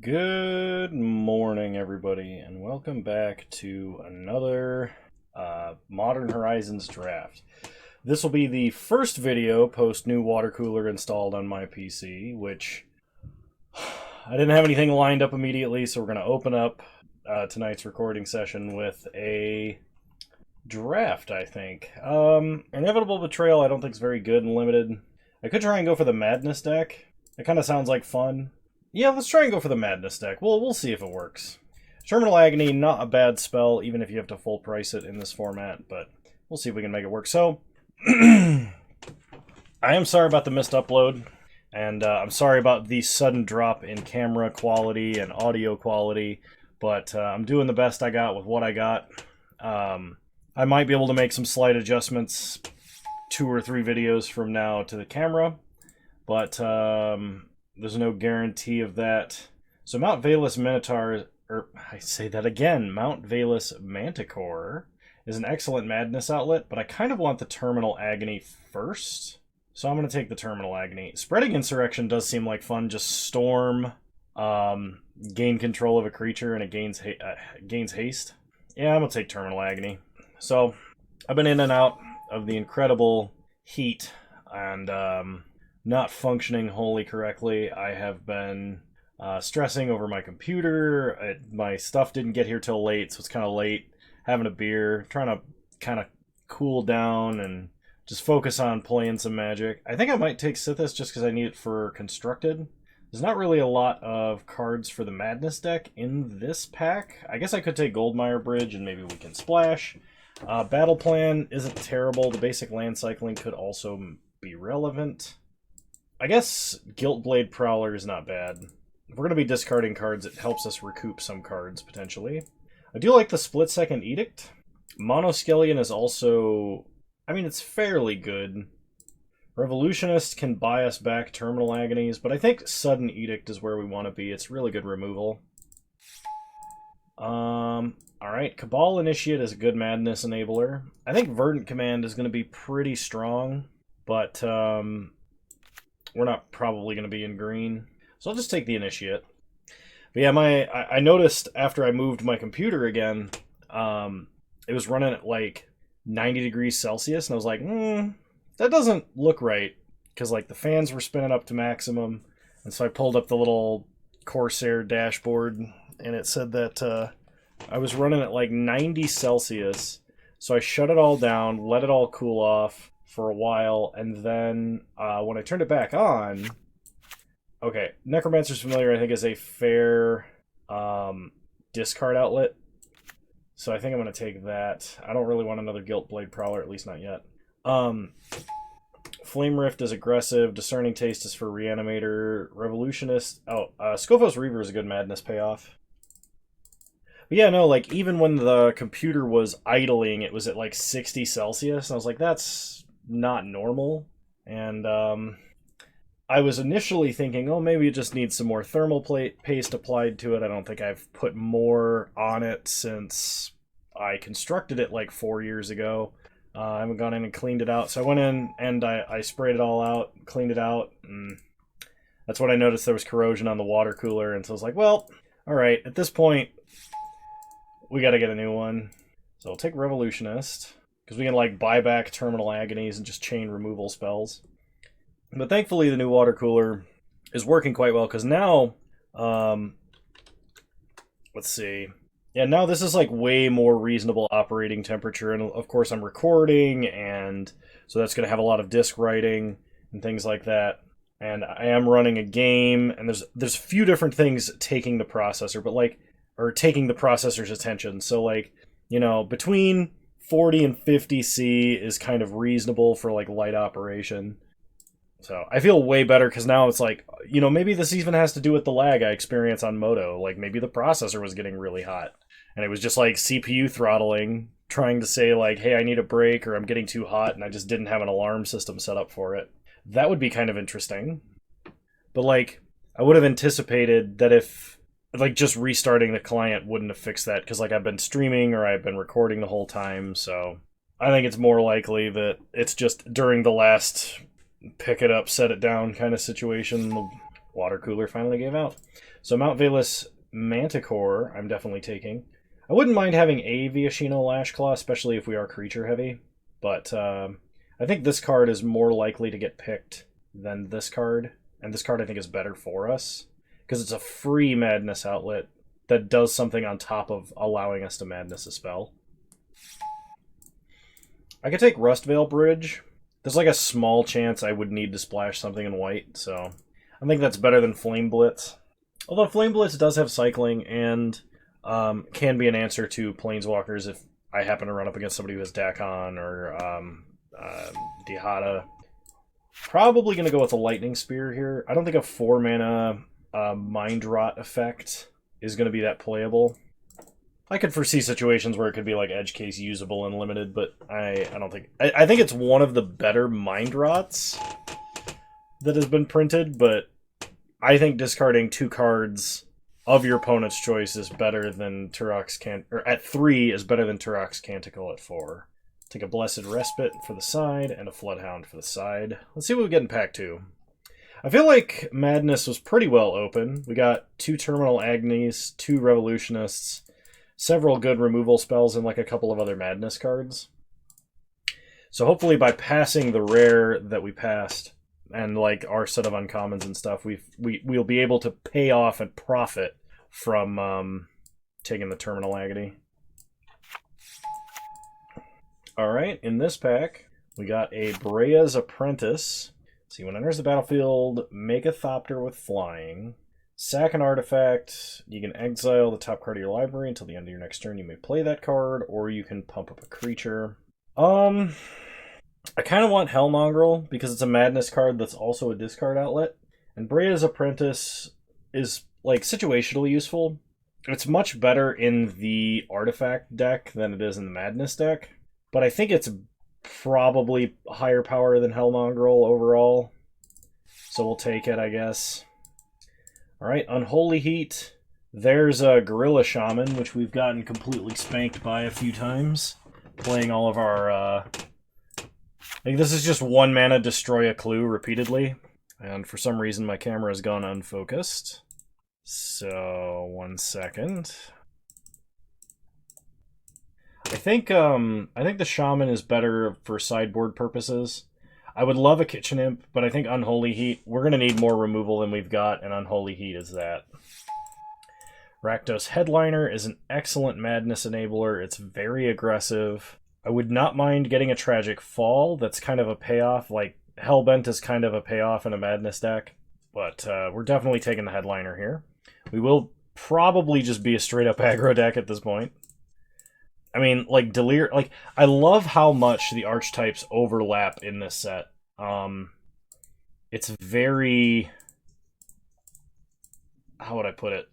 Good morning, everybody, and welcome back to another Modern Horizons draft. This will be the first video post new water cooler installed on my PC, which I didn't have anything lined up immediately, so we're going to open up tonight's recording session with a draft, I think. Inevitable Betrayal I don't think is very good and limited. I could try and go for the Madness deck. It kind of sounds like fun. Yeah, let's try and go for the Madness deck. We'll see if it works. Terminal Agony, not a bad spell, even if you have to full price it in this format, but we'll see if we can make it work. So, I am sorry about the missed upload, and I'm sorry about the sudden drop in camera quality and audio quality, but I'm doing the best I got with what I got. I might be able to make some slight adjustments 2 or 3 videos from now to the camera, but there's no guarantee of that. So Mount Valus Minotaur, I say that again, Mount Valus Manticore is an excellent Madness outlet, but I kind of want the Terminal Agony first. So I'm going to take the Terminal Agony. Spreading Insurrection does seem like fun. Just Storm, gain control of a creature, and it gains haste. Yeah, I'm going to take Terminal Agony. So I've been in and out of the incredible heat and not functioning wholly correctly. I have been stressing over my computer. My stuff didn't get here till late, so it's kind of late. Having a beer, trying to kind of cool down and just focus on playing some Magic. I think I might take Sithis just because I need it for Constructed. There's not really a lot of cards for the Madness deck in this pack. I guess I could take Goldmire Bridge and maybe we can splash. Battle Plan isn't terrible. The basic land cycling could also be relevant. I guess Guiltblade Prowler is not bad. If we're going to be discarding cards, it helps us recoup some cards, potentially. I do like the Split Second Edict. Monoskellion is also... I mean, it's fairly good. Revolutionist can buy us back Terminal Agonies, but I think Sudden Edict is where we want to be. It's really good removal. Alright, Cabal Initiate is a good Madness enabler. I think Verdant Command is going to be pretty strong, but... we're not probably going to be in green. So I'll just take the Initiate. But yeah, I noticed after I moved my computer again, it was running at like 90 degrees Celsius, and I was like, that doesn't look right. Because like the fans were spinning up to maximum, and so I pulled up the little Corsair dashboard, and it said that I was running at like 90 Celsius. So I shut it all down, let it all cool off for a while, and then when I turned it back on, okay, Necromancer's Familiar I think is a fair discard outlet, so I think I'm going to take that. I don't really want another Guiltblade Prowler, at least not yet. Flame Rift is aggressive, Discerning Taste is for Reanimator, Revolutionist, Scophos Reaver is a good Madness payoff. But yeah, no, like, even when the computer was idling, it was at like 60 Celsius, and I was like, that's not normal. And I was initially thinking, oh, maybe it just needs some more thermal paste applied to it. I don't think I've put more on it since I constructed it like 4 years ago. I haven't gone in and cleaned it out. So I went in and I sprayed it all out, cleaned it out, and that's when I noticed there was corrosion on the water cooler. And so I was like, well, all right, at this point, we got to get a new one. So I'll take Revolutionist, because we can like buy back Terminal Agonies and just chain removal spells. But thankfully the new water cooler is working quite well, because now, let's see. Yeah, now this is like way more reasonable operating temperature, and of course I'm recording, and so that's going to have a lot of disk writing and things like that. And I am running a game, and there's a few different things taking the processor, but like, or taking the processor's attention. So like, you know, between 40 and 50 C is kind of reasonable for like light operation. So I feel way better because now it's like, you know, maybe this even has to do with the lag I experience on Moto. Like maybe the processor was getting really hot and it was just like CPU throttling, trying to say like, hey, I need a break, or I'm getting too hot, and I just didn't have an alarm system set up for it. That would be kind of interesting. But like, I would have anticipated that if like just restarting the client wouldn't have fixed that, because like I've been streaming or I've been recording the whole time. So I think it's more likely that it's just during the last pick it up, set it down kind of situation, water cooler finally gave out. So Mount Valus Manticore, I'm definitely taking. I wouldn't mind having a Viashino Lashclaw, especially if we are creature heavy, but I think this card is more likely to get picked than this card, and this card I think is better for us, because it's a free Madness outlet that does something on top of allowing us to Madness a spell. I could take Rustveil Bridge. There's like a small chance I would need to splash something in white, so I think that's better than Flame Blitz. Although Flame Blitz does have cycling and can be an answer to Planeswalkers if I happen to run up against somebody who has Dakon or Dihada. Probably going to go with a Lightning Spear here. I don't think a 4-mana Mind Rot effect is going to be that playable. I could foresee situations where it could be like edge case usable and limited, but I don't think... I think it's one of the better Mind Rots that has been printed, but I think discarding 2 cards of your opponent's choice is better than at 3 is better than Turok's Canticle at 4. Take a Blessed Respite for the side and a Floodhound for the side. Let's see what we get in pack 2. I feel like Madness was pretty well open. We got 2 Terminal Agnies, 2 Revolutionists, several good removal spells, and like a couple of other Madness cards. So hopefully by passing the rare that we passed, and like our set of uncommons and stuff, we'll be able to pay off and profit from taking the Terminal Agony. Alright, in this pack, we got a Brea's Apprentice. See, when it enters the battlefield, make a Thopter with flying. Sack an artifact. You can exile the top card of your library until the end of your next turn. You may play that card, or you can pump up a creature. I kind of want Hellmongrel, because it's a Madness card that's also a discard outlet. And Brea's Apprentice is, like, situationally useful. It's much better in the artifact deck than it is in the Madness deck. But I think it's probably higher power than Hellmongrel overall. So we'll take it, I guess. Alright, Unholy Heat. There's a Gorilla Shaman, which we've gotten completely spanked by a few times. Playing all of our... I think this is just 1 mana destroy a clue repeatedly. And for some reason my camera has gone unfocused. So, 1 second. I think the Shaman is better for sideboard purposes. I would love a Kitchen Imp, but I think Unholy Heat, we're going to need more removal than we've got, and Unholy Heat is that. Rakdos Headliner is an excellent Madness enabler. It's very aggressive. I would not mind getting a Tragic Fall. That's kind of a payoff. Like, Hellbent is kind of a payoff in a Madness deck. But we're definitely taking the Headliner here. We will probably just be a straight-up aggro deck at this point. I mean, like, I love how much the archetypes overlap in this set. It's very... How would I put it?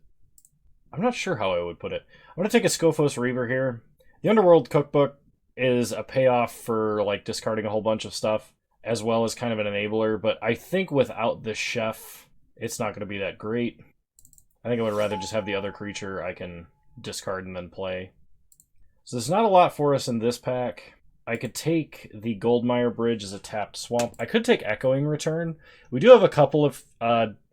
I'm not sure how I would put it. I'm going to take a Skophos Reaver here. The Underworld Cookbook is a payoff for, like, discarding a whole bunch of stuff, as well as kind of an enabler, but I think without the Chef, it's not going to be that great. I think I would rather just have the other creature I can discard and then play. So there's not a lot for us in this pack. I could take the Goldmire Bridge as a tapped swamp. I could take Echoing Return. We do have a couple of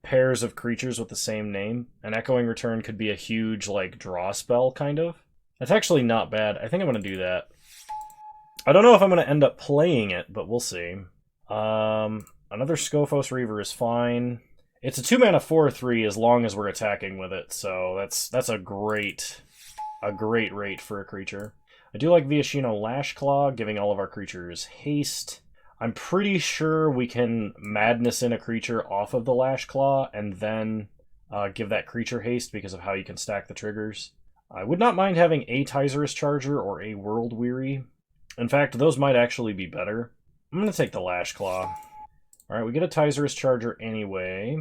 pairs of creatures with the same name. An Echoing Return could be a huge, like, draw spell, kind of. That's actually not bad. I think I'm going to do that. I don't know if I'm going to end up playing it, but we'll see. Another Skophos Reaver is fine. It's a 2-mana 4/3 as long as we're attacking with it, so that's a great rate for a creature. I do like Viashino Lashclaw, giving all of our creatures haste. I'm pretty sure we can Madness in a creature off of the Lashclaw and then give that creature haste because of how you can stack the triggers. I would not mind having a Tyzerus Charger or a World Weary. In fact, those might actually be better. I'm going to take the Lashclaw. Alright, we get a Tyzerus Charger anyway.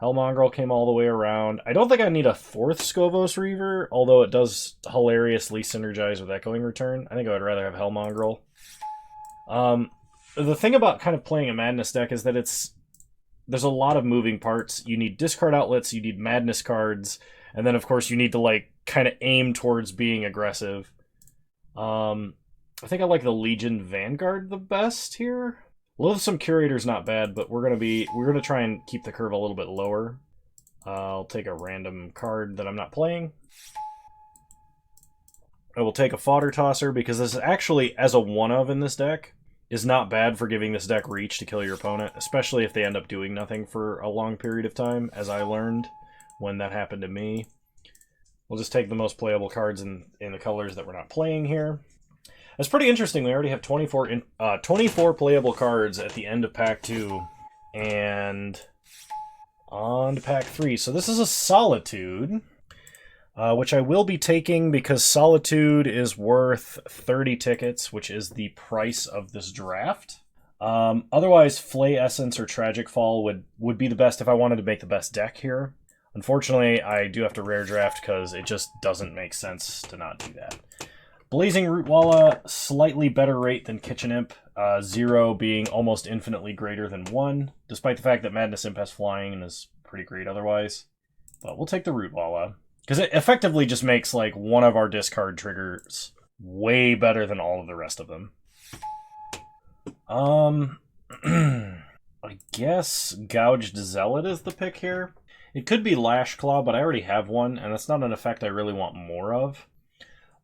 Hellmongrel came all the way around. I don't think I need a 4th Skophos Reaver, although it does hilariously synergize with Echoing Return. I think I would rather have Hellmongrel. The thing about kind of playing a Madness deck is that there's a lot of moving parts. You need discard outlets, you need Madness cards, and then of course you need to like kind of aim towards being aggressive. I think I like the Legion Vanguard the best here. Loathsome Curator's not bad, but we're gonna try and keep the curve a little bit lower. I'll take a random card that I'm not playing. I will take a Fodder Tosser, because this is actually, as a one-of in this deck, is not bad for giving this deck reach to kill your opponent, especially if they end up doing nothing for a long period of time, as I learned when that happened to me. We'll just take the most playable cards in the colors that we're not playing here. That's pretty interesting. We already have 24 playable cards at the end of Pack 2, and on to Pack 3. So this is a Solitude, which I will be taking because Solitude is worth 30 tickets, which is the price of this draft. Otherwise, Flay Essence or Tragic Fall would be the best if I wanted to make the best deck here. Unfortunately, I do have to rare draft because it just doesn't make sense to not do that. Blazing Rootwalla, slightly better rate than Kitchen Imp, 0 being almost infinitely greater than 1, despite the fact that Madness Imp has flying and is pretty great otherwise. But we'll take the Rootwalla, because it effectively just makes like one of our discard triggers way better than all of the rest of them. I guess Gouged Zealot is the pick here. It could be Lash Claw, but I already have one, and that's not an effect I really want more of.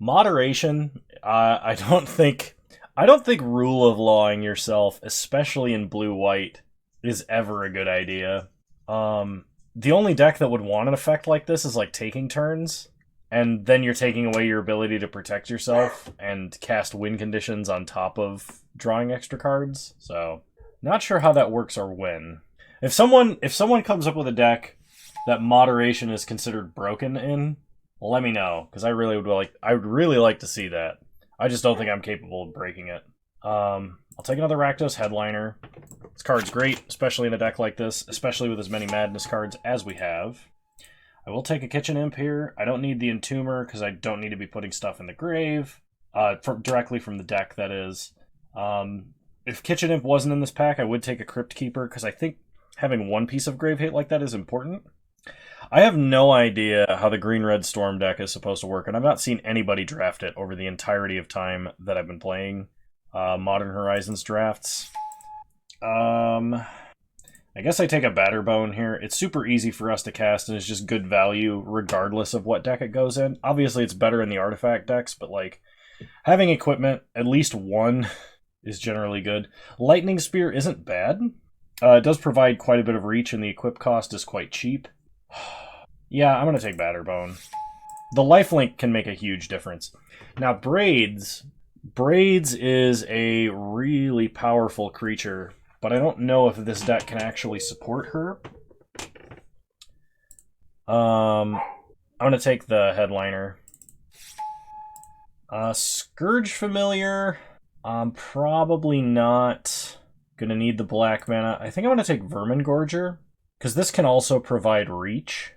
Moderation, I don't think rule of lawing yourself, especially in blue-white, is ever a good idea. The only deck that would want an effect like this is like Taking Turns, and then you're taking away your ability to protect yourself and cast win conditions on top of drawing extra cards. So, not sure how that works or when. If someone comes up with a deck that Moderation is considered broken in, well, let me know, because I would really like to see that. I just don't think I'm capable of breaking it. I'll take another Rakdos Headliner. This card's great, especially in a deck like this, especially with as many Madness cards as we have. I will take a Kitchen Imp here. I don't need the Entomber, because I don't need to be putting stuff in the grave. Directly from the deck, that is. If Kitchen Imp wasn't in this pack, I would take a Crypt Keeper, because I think having one piece of grave hit like that is important. I have no idea how the Green-Red Storm deck is supposed to work, and I've not seen anybody draft it over the entirety of time that I've been playing Modern Horizons drafts. I guess I take a Batterbone here. It's super easy for us to cast, and it's just good value regardless of what deck it goes in. Obviously, it's better in the artifact decks, but like having equipment, at least one, is generally good. Lightning Spear isn't bad. It does provide quite a bit of reach, and the equip cost is quite cheap. Yeah, I'm going to take Batterbone. The lifelink can make a huge difference. Now, Braids is a really powerful creature, but I don't know if this deck can actually support her. I'm going to take the Headliner. Scourge Familiar, I'm probably not going to need the black mana. I think I'm going to take Vermin Gorger, because this can also provide reach.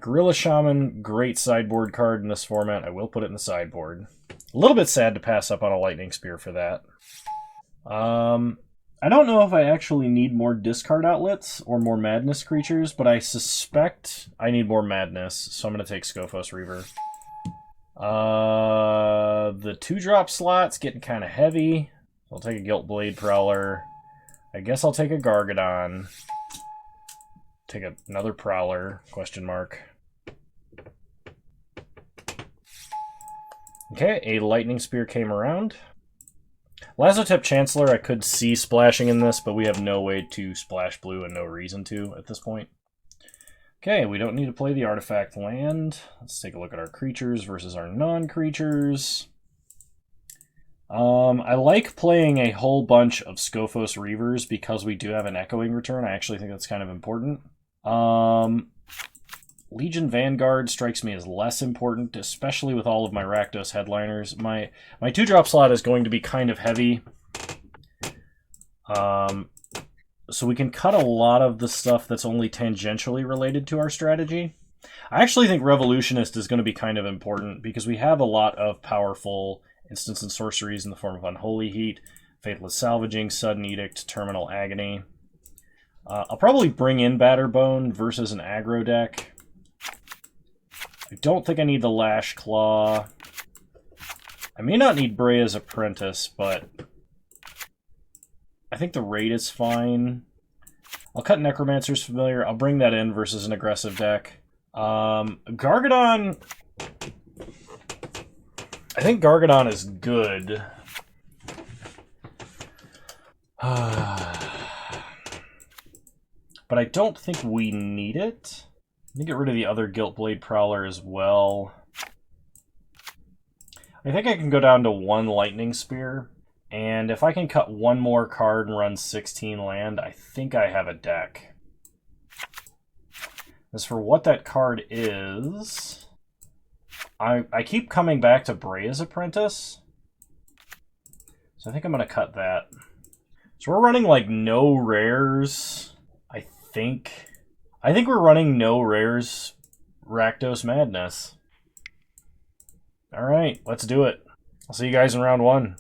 Gorilla Shaman, great sideboard card in this format. I will put it in the sideboard. A little bit sad to pass up on a Lightning Spear for that. I don't know if I actually need more discard outlets or more Madness creatures, but I suspect I need more Madness, so I'm going to take Skophos Reaver. The 2-drop slot's getting kind of heavy. I'll take a Gilt Blade Prowler. I guess I'll take a Gargadon. Take another Prowler, question mark. Okay, a Lightning Spear came around. Lazotep Chancellor I could see splashing in this, but we have no way to splash blue and no reason to at this point. Okay, we don't need to play the artifact land. Let's take a look at our creatures versus our non-creatures. I like playing a whole bunch of Skophos Reavers because we do have an Echoing Return. I actually think that's kind of important. Legion Vanguard strikes me as less important, especially with all of my Rakdos Headliners. My 2-drop slot is going to be kind of heavy. So we can cut a lot of the stuff that's only tangentially related to our strategy. I actually think Revolutionist is going to be kind of important because we have a lot of powerful instants and sorceries in the form of Unholy Heat, Faithless Salvaging, Sudden Edict, Terminal Agony. I'll probably bring in Batterbone versus an aggro deck. I don't think I need the Lash Claw. I may not need Brea's Apprentice, but I think the raid is fine. I'll cut Necromancer's Familiar. I'll bring that in versus an aggressive deck. Gargadon... I think Gargadon is good. But I don't think we need it. Let me get rid of the other Guiltblade Prowler as well. I think I can go down to 1 Lightning Spear. And if I can cut 1 more card and run 16 land, I think I have a deck. As for what that card is... I keep coming back to Brea's Apprentice. So I think I'm going to cut that. So we're running like no rares, I think. I think we're running no rares Rakdos Madness. Alright, let's do it. I'll see you guys in round 1.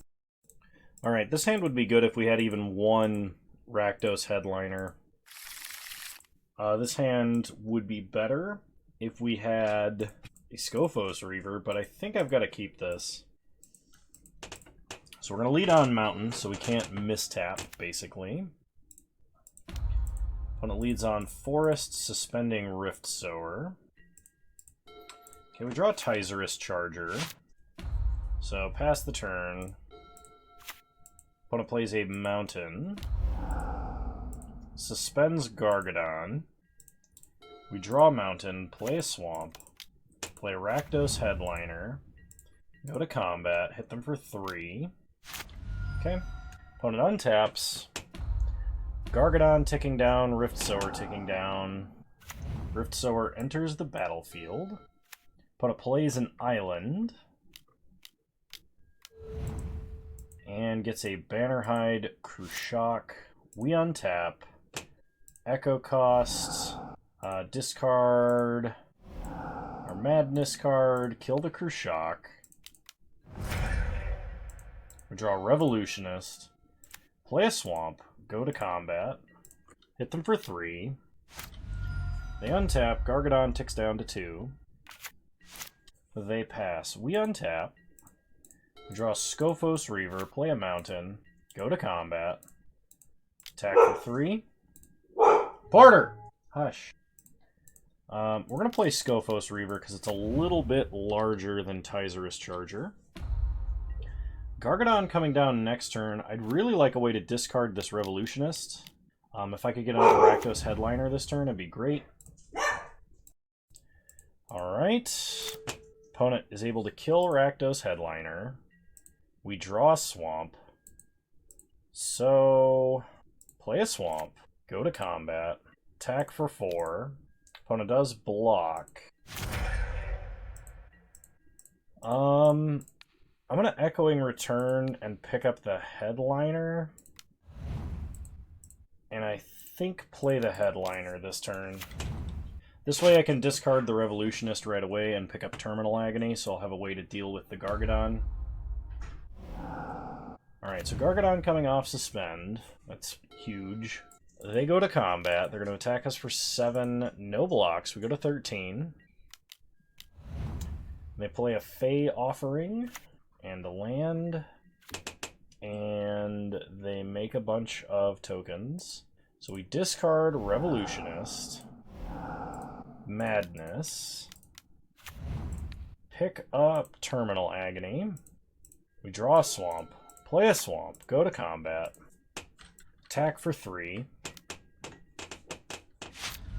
Alright, this hand would be good if we had even 1 Rakdos Headliner. This hand would be better if we had a Scophos Reaver, but I think I've got to keep this. So we're going to lead on Mountain, so we can't mistap, basically. Opponent leads on Forest, suspending Rift Sower. Okay, we draw Tyzerus Charger. So pass the turn. Opponent plays a Mountain. Suspends Gargadon. We draw Mountain, play a Swamp. Play Rakdos Headliner. Go to combat, hit them for 3. Okay. Opponent untaps. Gargadon ticking down, Rift Sower ticking down. Rift Sower enters the battlefield. Opponent plays an island. And gets a Bannerhide Krushak. We untap. Echo cost. Discard our Madness card. Kill the Krushak. We draw Revolutionist. Play a Swamp. Go to combat. Hit them for 3. They untap. Gargadon ticks down to 2. They pass. We untap. We draw Scophos Reaver. Play a Mountain. Go to combat. Attack for 3. Porter! Hush. We're going to play Scophos Reaver because it's a little bit larger than Tyzerus Charger. Gargadon coming down next turn. I'd really like a way to discard this Revolutionist. If I could get onto Rakdos Headliner this turn, it'd be great. Alright. Opponent is able to kill Rakdos Headliner. We draw a Swamp. So, play a Swamp. Go to combat. Attack for 4. Opponent does block. I'm going to Echoing Return and pick up the Headliner. And I think play the Headliner this turn. This way I can discard the Revolutionist right away and pick up Terminal Agony, so I'll have a way to deal with the Gargadon. Alright, so Gargadon coming off Suspend. That's huge. They go to combat. They're going to attack us for 7. No blocks. We go to 13. They play a Fey Offering and a land. And they make a bunch of tokens. So we discard Revolutionist. Madness. Pick up Terminal Agony. We draw a Swamp. Play a Swamp. Go to combat. Attack for 3.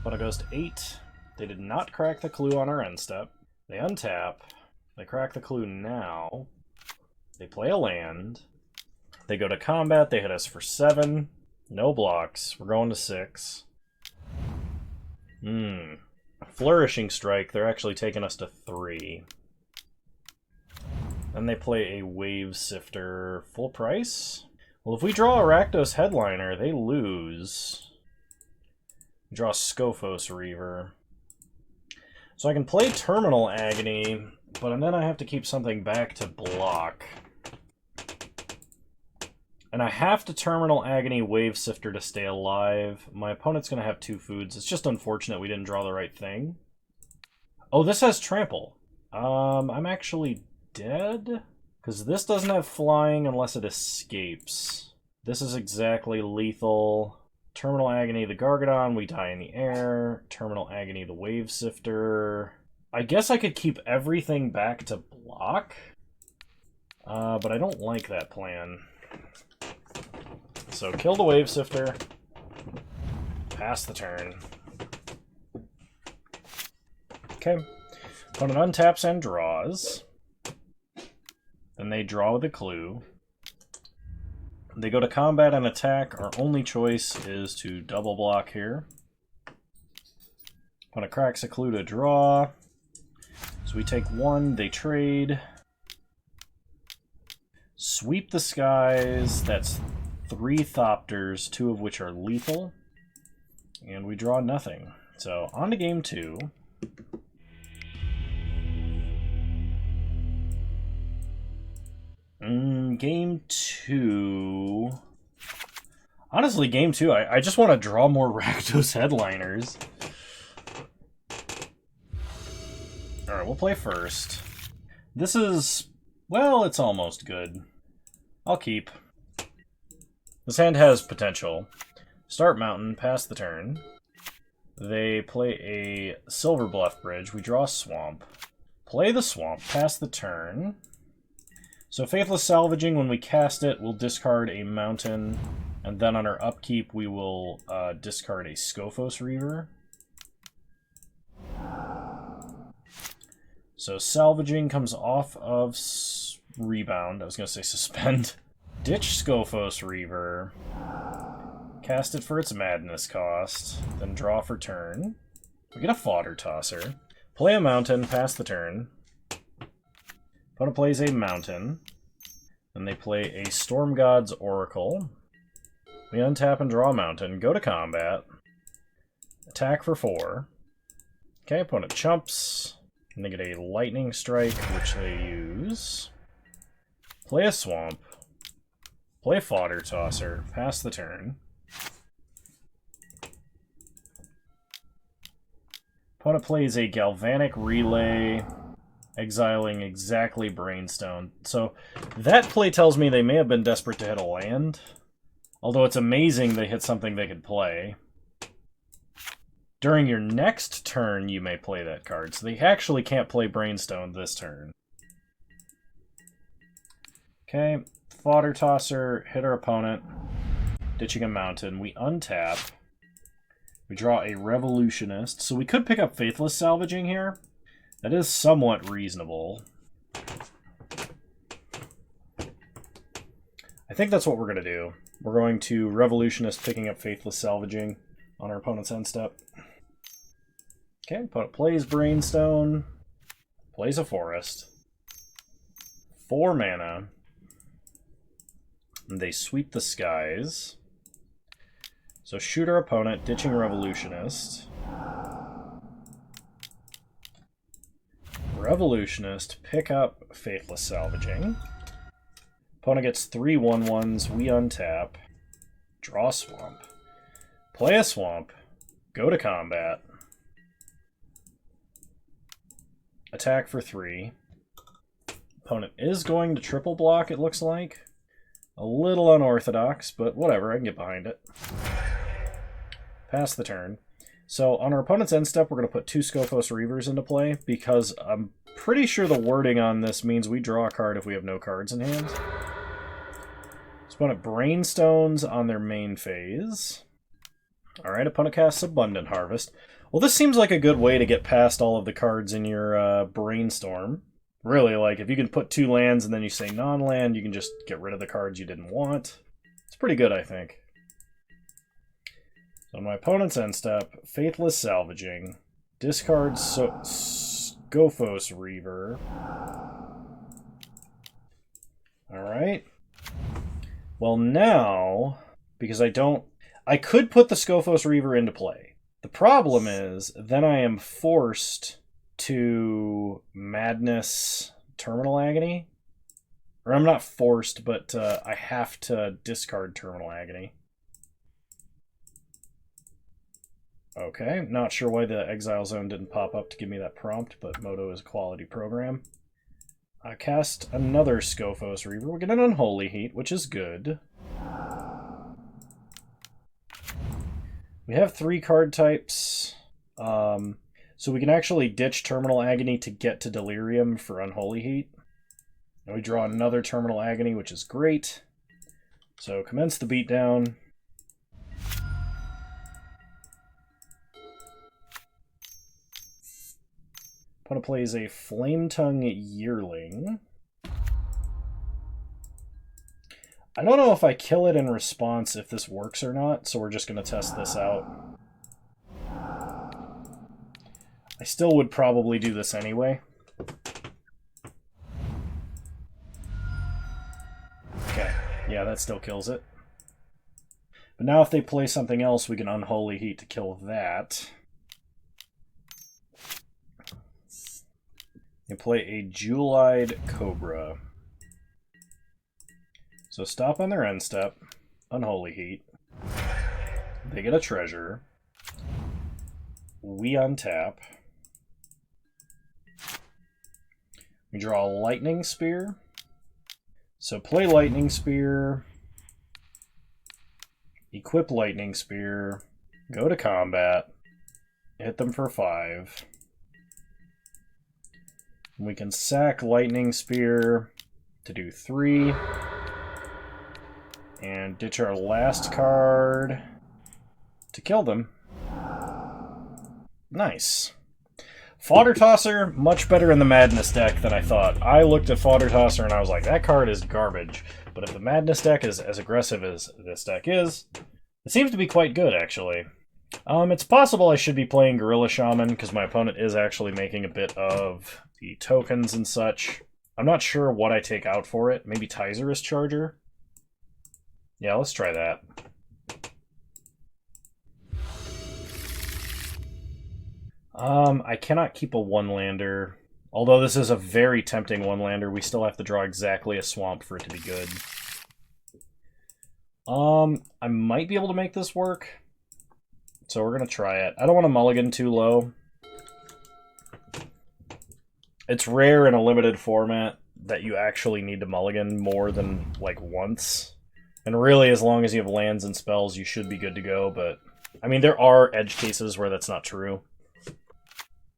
Opponent goes to 8. They did not crack the clue on our end step. They untap. They crack the clue now. They play a land. They go to combat. They hit us for 7. No blocks. We're going to 6. Flourishing Strike. They're actually taking us to 3. Then they play a Wave Sifter. Full price? Well, if we draw a Rakdos Headliner, they lose. We draw Scophos Reaver. So I can play Terminal Agony, but then I have to keep something back to block. And I have to Terminal Agony Wave Sifter to stay alive. My opponent's going to have 2 foods. It's just unfortunate we didn't draw the right thing. Oh, this has Trample. I'm actually dead? Because this doesn't have flying unless it escapes. This is exactly lethal. Terminal Agony, the Gargadon, we die in the air. Terminal Agony, the Wave Sifter. I guess I could keep everything back to block, but I don't like that plan. So kill the Wave Sifter. Pass the turn. Okay. Opponent untaps and draws. Then they draw with a clue. They go to combat and attack. Our only choice is to double block here. Opponent cracks a clue to draw. So we take one, they trade. Sweep the skies. That's 3 Thopters, 2 of which are lethal. And we draw nothing. So on to game 2. Game 2... Honestly, game 2, I just want to draw more Rakdos headliners. Alright, we'll play first. This is... well, it's almost good. I'll keep. This hand has potential. Start Mountain, pass the turn. They play a Silver Bluff Bridge. We draw Swamp. Play the Swamp, pass the turn. So Faithless Salvaging, when we cast it, we'll discard a Mountain, and then on our upkeep we will discard a Scophos Reaver. So Salvaging comes off of Rebound. I was going to say Suspend. Ditch Scophos Reaver. Cast it for its Madness cost. Then draw for turn. We get a Fodder Tosser. Play a Mountain, pass the turn. Opponent plays a Mountain. Then they play a Storm God's Oracle. We untap and draw a Mountain. Go to combat. Attack for 4. Okay, opponent chumps. And they get a Lightning Strike, which they use. Play a Swamp. Play Fodder Tosser. Pass the turn. Opponent plays a Galvanic Relay, exiling exactly Brainstone. So that play tells me they may have been desperate to hit a land. Although it's amazing they hit something they could play. During your next turn, you may play that card. So they actually can't play Brainstone this turn. Okay, Fodder Tosser, hit our opponent. Ditching a Mountain. We untap. We draw a Revolutionist. So we could pick up Faithless Salvaging here. That is somewhat reasonable. I think that's what we're going to do. We're going to Revolutionist picking up Faithless Salvaging on our opponent's end step. Okay, opponent plays Brainstone. Plays a Forest. 4 mana. And they sweep the skies. So shoot our opponent, ditching Revolutionist. Revolutionist, pick up Faithless Salvaging. Opponent gets 3 1/1s, we untap. Draw Swamp. Play a Swamp. Go to combat. Attack for 3. Opponent is going to triple block, it looks like. A little unorthodox, but whatever, I can get behind it. Pass the turn. So on our opponent's end step, we're going to put 2 Scophos Reavers into play, because I'm pretty sure the wording on this means we draw a card if we have no cards in hand. So opponent Brainstones on their main phase. Alright, opponent casts Abundant Harvest. Well, this seems like a good way to get past all of the cards in your Brainstorm. Really, like, if you can put 2 lands and then you say non-land, you can just get rid of the cards you didn't want. It's pretty good, I think. So on my opponent's end step, Faithless Salvaging, discard Scophos Reaver. Alright. Well now, because I could put the Scophos Reaver into play. The problem is, then I am forced to Madness Terminal Agony. Or I'm not forced, but I have to discard Terminal Agony. Okay, not sure why the Exile Zone didn't pop up to give me that prompt, but Moto is a quality program. I cast another Scophos Reaver. We get an Unholy Heat, which is good. We have 3 card types. So we can actually ditch Terminal Agony to get to Delirium for Unholy Heat. And we draw another Terminal Agony, which is great. So commence the beatdown. Opponent plays a Flametongue Yearling. I don't know if I kill it in response if this works or not, so we're just going to test this out. I still would probably do this anyway. Okay, yeah, that still kills it. But now if they play something else, we can Unholy Heat to kill that. They play a Jewel-Eyed Cobra. So stop on their end step, Unholy Heat. They get a treasure. We untap. We draw a Lightning Spear. So play Lightning Spear. Equip Lightning Spear. Go to combat. Hit them for 5. We can sack Lightning Spear to do 3. And ditch our last card to kill them. Nice. Fodder Tosser, much better in the Madness deck than I thought. I looked at Fodder Tosser and I was like, that card is garbage. But if the Madness deck is as aggressive as this deck is, it seems to be quite good, actually. It's possible I should be playing Gorilla Shaman, because my opponent is actually making a bit of the tokens and such. I'm not sure what I take out for it. Maybe Tyzerus Charger? Yeah, let's try that. I cannot keep a one-lander. Although this is a very tempting one-lander, we still have to draw exactly a swamp for it to be good. I might be able to make this work. So we're going to try it. I don't want to mulligan too low. It's rare in a limited format that you actually need to mulligan more than, like, once. And really, as long as you have lands and spells, you should be good to go, but... I mean, there are edge cases where that's not true.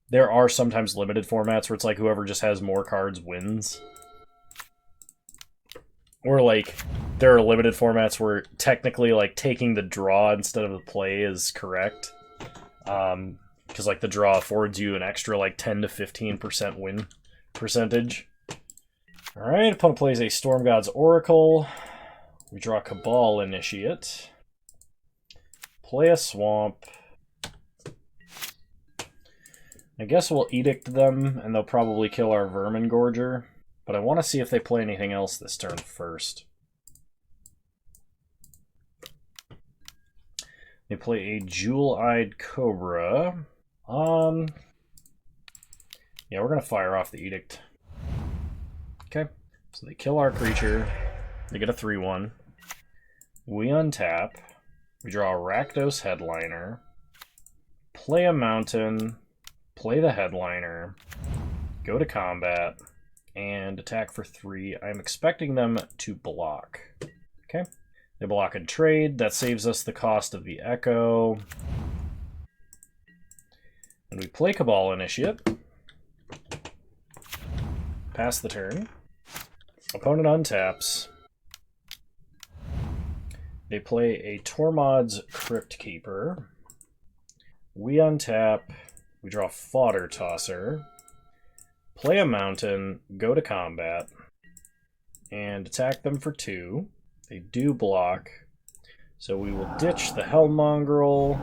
There are sometimes limited formats where it's like whoever just has more cards wins. Or, like, there are limited formats where technically, like, taking the draw instead of the play is correct. Because, like, the draw affords you an extra, like, 10 to 15% win percentage. Alright, opponent plays a Storm God's Oracle. We draw Cabal Initiate. Play a Swamp. I guess we'll Edict them, and they'll probably kill our Vermin Gorger. But I want to see if they play anything else this turn first. They play a Jewel-Eyed Cobra. Yeah, we're going to fire off the Edict. Okay, so they kill our creature. They get a 3/1. We untap. We draw a Rakdos Headliner. Play a Mountain. Play the Headliner. Go to combat. And attack for 3. I'm expecting them to block. Okay. They block and trade. That saves us the cost of the Echo. And we play Cabal Initiate. Pass the turn. Opponent untaps. They play a Tormod's Crypt Keeper. We untap. We draw Fodder Tosser. Play a Mountain, go to combat, and attack them for 2. They do block, so we will ditch the Hellmongrel,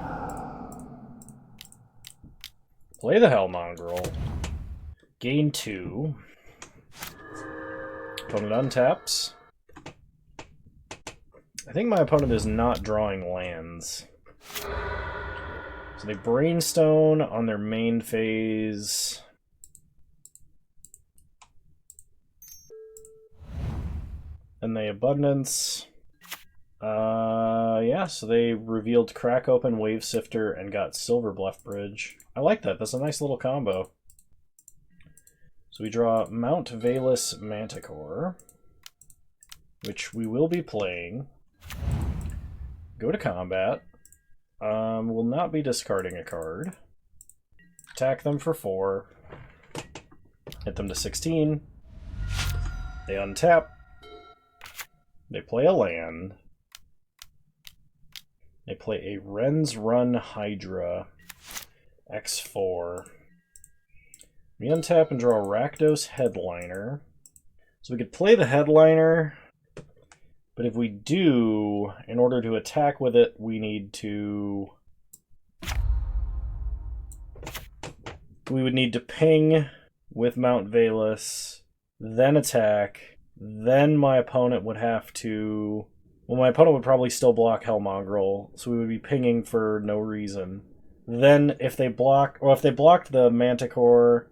play the Hellmongrel, gain 2, opponent untaps. I think my opponent is not drawing lands. So they Brainstone on their main phase. And they Abundance. Yeah, so they revealed Crack Open, Wave Sifter, and got Silver Bluff Bridge. I like that. That's a nice little combo. So we draw Mount Valus Manticore, which we will be playing. Go to combat. Will not be discarding a card. Attack them for 4. Hit them to 16. They untap. They play a land. They play a Ren's Run Hydra. X4. We untap and draw Rakdos Headliner. So we could play the Headliner, but if we do, in order to attack with it, we need to... We would need to ping with Mount Valus, then attack, then my opponent would have to... Well, my opponent would probably still block Hellmongrel, so we would be pinging for no reason. Then, if they blocked the Manticore,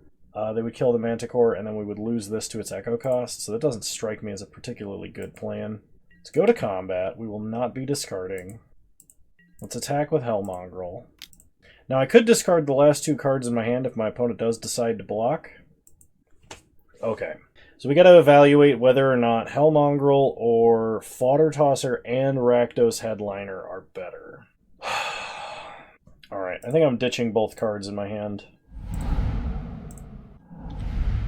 they would kill the Manticore, and then we would lose this to its Echo cost, so that doesn't strike me as a particularly good plan. Let's go to combat. We will not be discarding. Let's attack with Hellmongrel. Now, I could discard the last 2 cards in my hand if my opponent does decide to block. Okay. So we got to evaluate whether or not Hellmongrel or Fodder Tosser and Rakdos Headliner are better. Alright, I think I'm ditching both cards in my hand.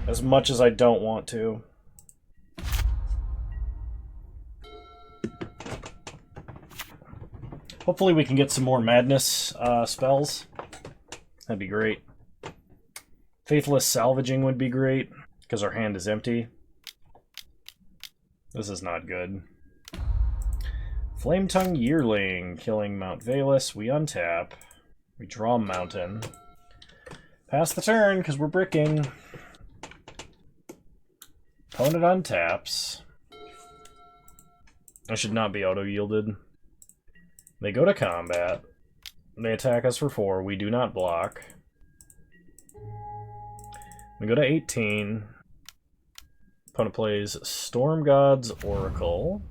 As much as I don't want to. Hopefully we can get some more Madness spells. That'd be great. Faithless Salvaging would be great, because our hand is empty. This is not good. Flametongue Yearling, killing Mount Valus. We untap. We draw Mountain. Pass the turn, because we're bricking. Opponent untaps. I should not be auto-yielded. They go to combat. They attack us for 4. We do not block. We go to 18. Opponent plays Storm God's Oracle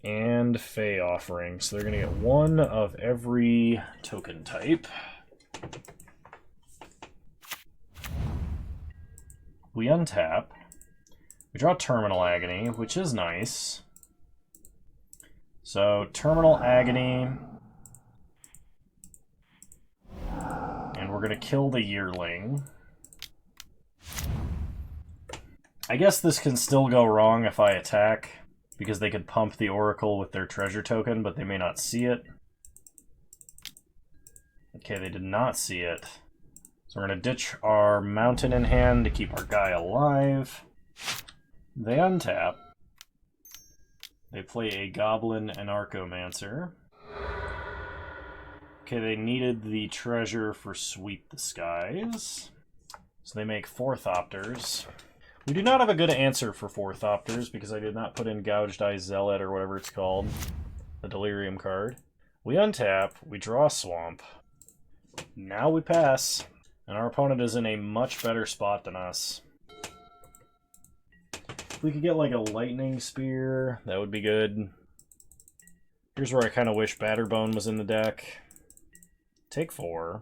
and Fey Offering. So they're going to get 1 of every token type. We untap. We draw Terminal Agony, which is nice. So, Terminal Agony. And we're going to kill the Yearling. I guess this can still go wrong if I attack, because they could pump the Oracle with their treasure token, but they may not see it. Okay, they did not see it. So we're going to ditch our Mountain in hand to keep our guy alive. They untap. They play a Goblin and Archomancer. Okay, they needed the treasure for Sweep the Skies. So they make 4 Thopters. We do not have a good answer for 4 Thopters because I did not put in Gouged Eye Zealot or whatever it's called. The Delirium card. We untap. We draw Swamp. Now we pass. And our opponent is in a much better spot than us. If we could get like a Lightning Spear, that would be good. Here's where I kind of wish Batterbone was in the deck. Take 4.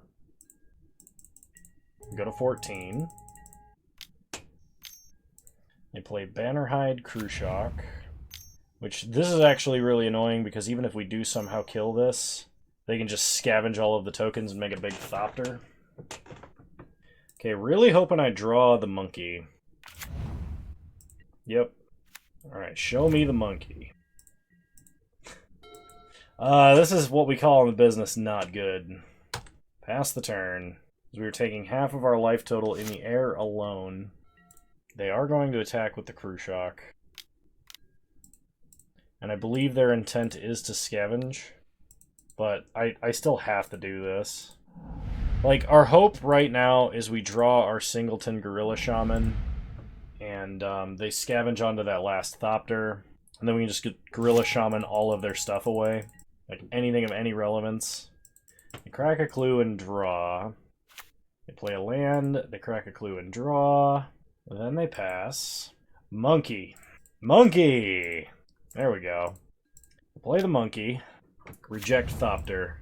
Go to 14. They play Bannerhide Cruciak, which this is actually really annoying because even if we do somehow kill this, they can just scavenge all of the tokens and make a big Thopter. Okay, really hoping I draw the monkey. Yep. Alright, show me the monkey. This is what we call in the business not good. Pass the turn. We are taking half of our life total in the air alone. They are going to attack with the Cruciak. And I believe their intent is to scavenge. But I still have to do this. Like, our hope right now is we draw our Singleton Gorilla Shaman. And they scavenge onto that last Thopter. And then we can just get Gorilla Shaman all of their stuff away. Like, anything of any relevance. They crack a clue and draw. They play a land. They crack a clue and draw. Then they pass. Monkey. Monkey! There we go. Play the monkey. Reject Thopter.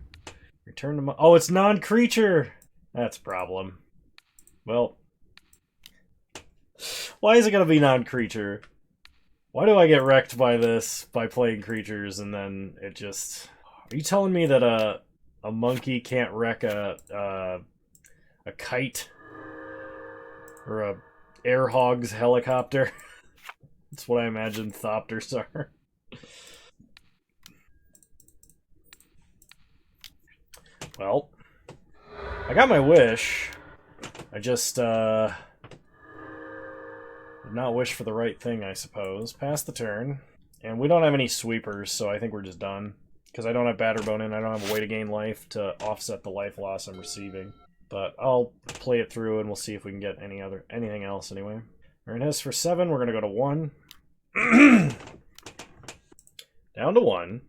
Return to oh, it's non-creature! That's a problem. Well. Why is it gonna be non-creature? Why do I get wrecked by this, by playing creatures, and then it just... Are you telling me that a monkey can't wreck a kite or a air hog's helicopter? That's what I imagine thopters are. Well, I got my wish. I just did not wish for the right thing, I suppose. Pass the turn. And we don't have any sweepers, so I think we're just done. Because I don't have Batterbone in, I don't have a way to gain life to offset the life loss I'm receiving. But I'll play it through and we'll see if we can get anything else anyway. Alright, has for 7, we're gonna go to 1. Down to 1.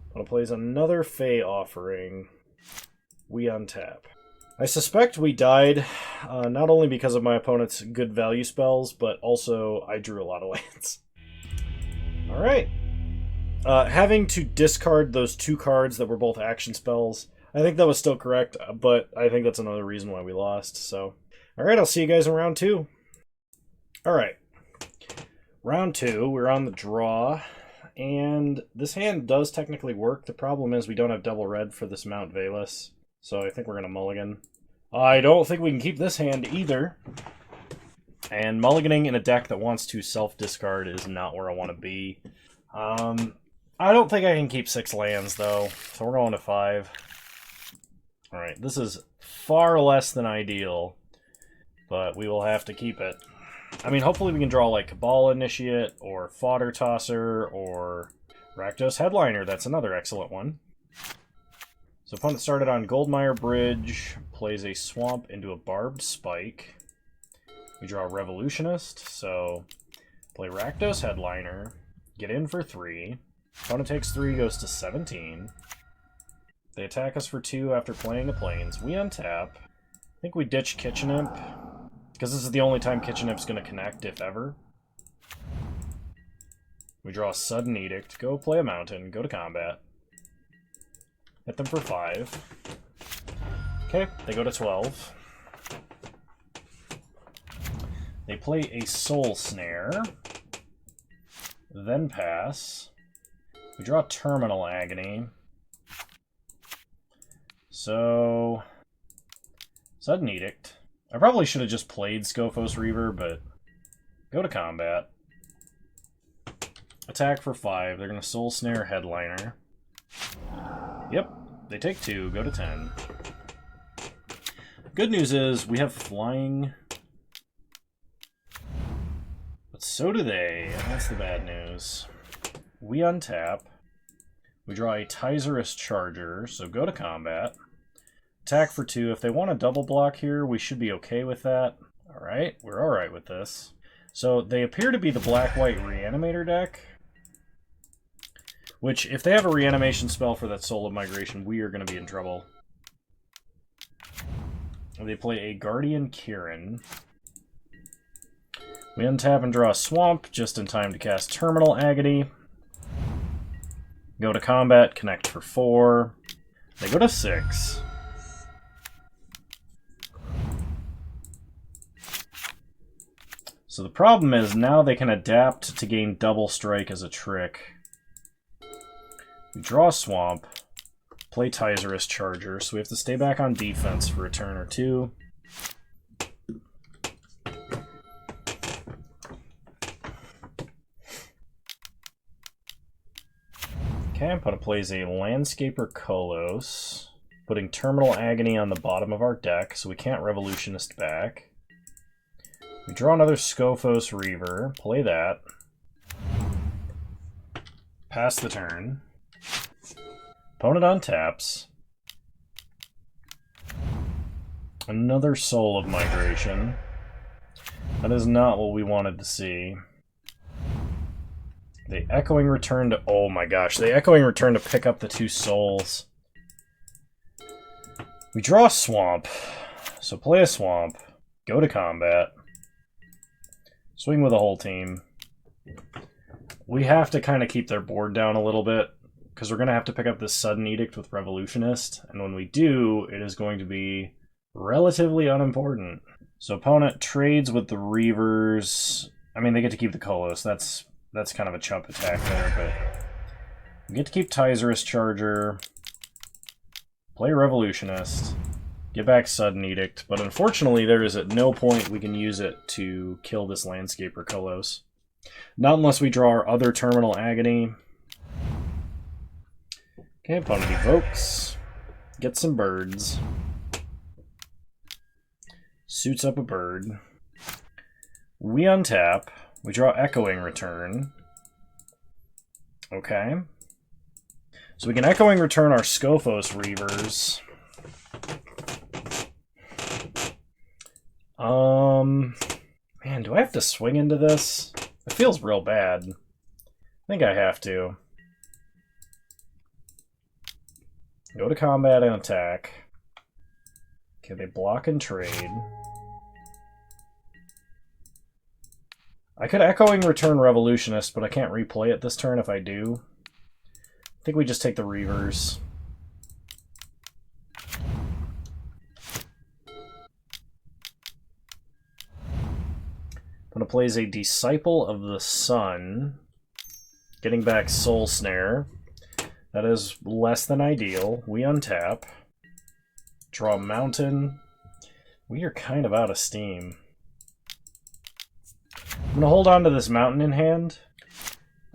Opponent plays another Fey Offering. We untap. I suspect we died, not only because of my opponent's good value spells, but also I drew a lot of lands. Alright. Having to discard those 2 cards that were both action spells, I think that was still correct, but I think that's another reason why we lost, so... Alright, I'll see you guys in round 2. Alright. Round 2, we're on the draw, and this hand does technically work. The problem is we don't have double red for this Mount Valus, so I think we're going to mulligan. I don't think we can keep this hand either, and mulliganing in a deck that wants to self-discard is not where I want to be. I don't think I can keep 6 lands, though, so we're going to 5. Alright, this is far less than ideal, but we will have to keep it. I mean, hopefully we can draw, like, Cabal Initiate, or Fodder Tosser, or Rakdos Headliner. That's another excellent one. So opponent started on Goldmire Bridge, plays a Swamp into a Barbed Spike. We draw Revolutionist, so play Rakdos Headliner, get in for 3. Opponent takes 3, goes to 17. They attack us for 2 after playing the Plains. We untap. I think we ditch Kitchen Imp, because this is the only time Kitchen Imp's going to connect, if ever. We draw a Sudden Edict, go play a Mountain, go to combat. Hit them for 5. Okay, they go to 12. They play a Soul Snare, then pass. We draw Terminal Agony. So, Sudden Edict. I probably should have just played Scophos Reaver, but go to combat. Attack for 5. They're going to Soul Snare Headliner. Yep, they take 2, go to 10. Good news is we have flying, but so do they, and that's the bad news. We untap. We draw a Tyzerus Charger, so go to combat. Attack for 2. If they want a double block here, we should be okay with that. Alright, we're alright with this. So they appear to be the black-white Reanimator deck, which, if they have a reanimation spell for that Soul of Migration, we are going to be in trouble. They play a Guardian Kirin. We untap and draw a Swamp, just in time to cast Terminal Agony. Go to combat, connect for 4. They go to 6. So the problem is now they can adapt to gain double strike as a trick. We draw a Swamp, play Tyzerus Charger, so we have to stay back on defense for a turn or 2. Okay, opponent plays a Landscaper Kolos, putting Terminal Agony on the bottom of our deck, so we can't Revolutionist back. We draw another Scophos Reaver, play that. Pass the turn. Opponent untaps. Another Soul of Migration. That is not what we wanted to see. They Echoing Return to... Oh my gosh, they Echoing Return to pick up the 2 souls. We draw a Swamp. So play a Swamp. Go to combat. Swing with the whole team. We have to kind of keep their board down a little bit, because we're going to have to pick up this Sudden Edict with Revolutionist, and when we do, it is going to be relatively unimportant. So opponent trades with the Reavers. I mean, they get to keep the Kolos. That's kind of a chump attack there, but We get to keep Tyzer's Charger, play Revolutionist, get back Sudden Edict, but unfortunately there is at no point we can use it to kill this Landscaper Kolos. Not unless we draw our other Terminal Agony. Okay, opponent evokes. Get some birds. Suits up a bird. We untap. We draw Echoing Return. Okay. So we can Echoing Return our Scophos Reavers. Man, do I have to swing into this? It feels real bad. I think I have to. Go to combat and attack. Okay, they block and trade. I could Echoing Return Revolutionist, but I can't replay it this turn if I do. I think we just take the Reavers. Opponent plays a Disciple of the Sun, getting back Soul Snare. That is less than ideal. We untap. Draw Mountain. We are kind of out of steam. I'm going to hold on to this Mountain in hand.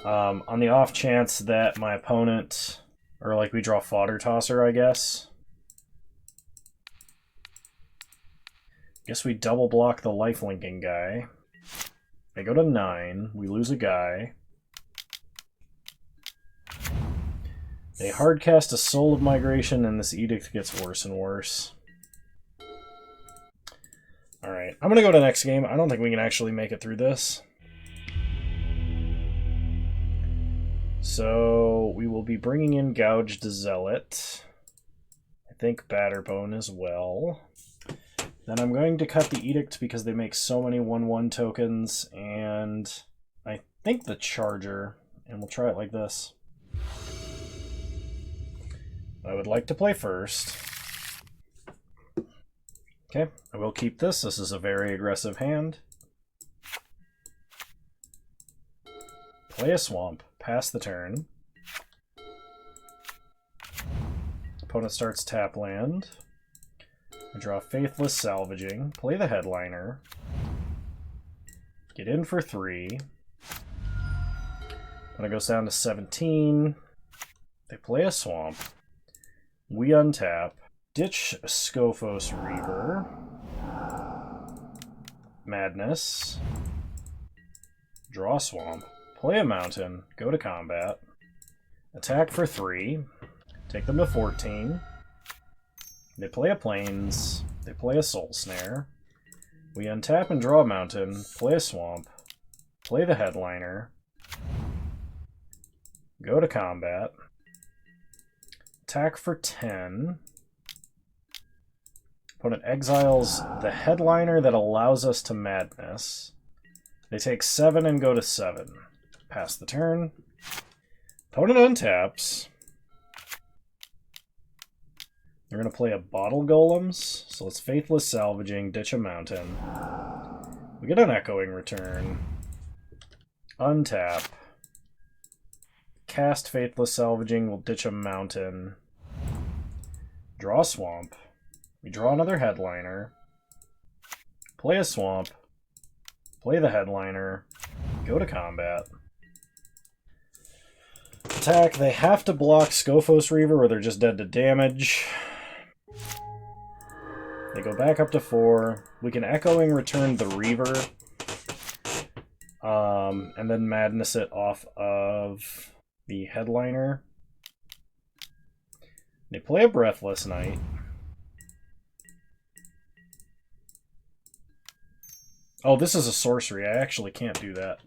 On the off chance that my opponent, or like we draw Fodder Tosser, I guess. Guess we double block the lifelinking guy. They go to 9. We lose a guy. They hardcast a Soul of Migration, and this Edict gets worse and worse. Alright, I'm going to go to the next game. I don't think we can actually make it through this. So, we will be bringing in Gouged Zealot. I think Batterbone as well. Then I'm going to cut the Edict because they make so many 1/1 tokens, and I think the Charger, and we'll try it like this. I would like to play first. Okay, I will keep this. This is a very aggressive hand. Play a Swamp, pass the turn. Opponent starts tap land. I draw Faithless Salvaging, play the Headliner, get in for 3. When it goes down to 17, they play a Swamp. We untap, ditch Scophos Reaver, Madness, draw Swamp, play a Mountain, go to combat, attack for 3, take them to 14. They play a Plains, they play a Soul Snare. We untap and draw a Mountain, play a Swamp, play the Headliner, go to combat, attack for 10. Opponent exiles the Headliner that allows us to Madness. They take 7 and go to 7. Pass the turn. Opponent untaps. They're going to play a Bottle Golems, so it's Faithless Salvaging, ditch a Mountain. We get an Echoing Return. Untap. Cast Faithless Salvaging, we'll ditch a Mountain. Draw Swamp. We draw another Headliner. Play a Swamp. Play the Headliner. Go to combat. Attack, they have to block Scophos Reaver or they're just dead to damage. They go back up to 4. We can Echoing Return the Reaver. And then Madness it off of the Headliner. They play a Breathless Knight. Oh, this is a sorcery. I actually can't do that.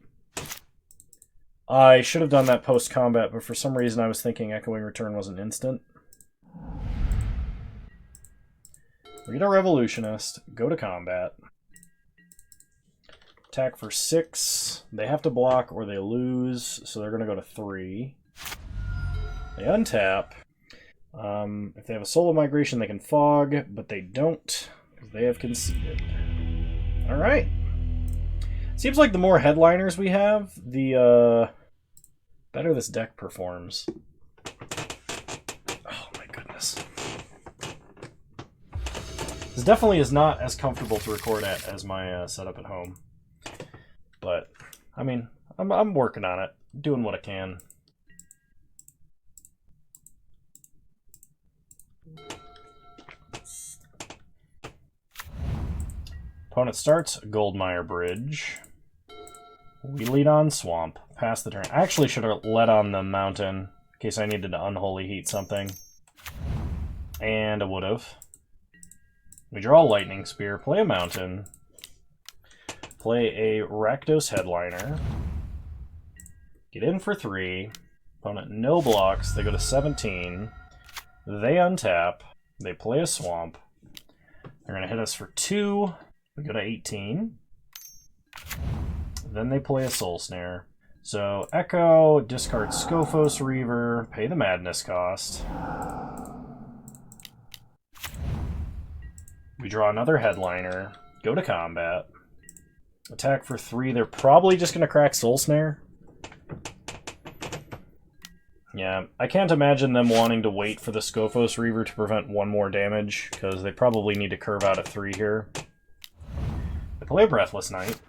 I should have done that post-combat, but for some reason I was thinking Echoing Return was an instant. We get a Revolutionist, go to combat. Attack for 6. They have to block or they lose, so they're going to go to 3. They untap. If they have a Soul of Migration, they can fog, but they don't, because they have conceded. Alright. Seems like the more Headliners we have, the better this deck performs. This definitely is not as comfortable to record at as my setup at home. But, I mean, I'm working on it. Doing what I can. Opponent starts Goldmire Bridge. We lead on Swamp. Pass the turn. I actually should have led on the Mountain in case I needed to Unholy Heat something. And I would have. We draw Lightning Spear, play a Mountain, play a Rakdos Headliner, get in for 3. Opponent no blocks. They go to 17. They untap. They play a Swamp. They're going to hit us for 2. We go to 18. Then they play a Soul Snare. So Echo, discard Scophos Reaver, pay the Madness cost. We draw another Headliner, go to combat. Attack for 3. They're probably just going to crack Soul Snare. Yeah, I can't imagine them wanting to wait for the Scophos Reaver to prevent 1 more damage, because they probably need to curve out at 3 here. They play a Breathless Knight.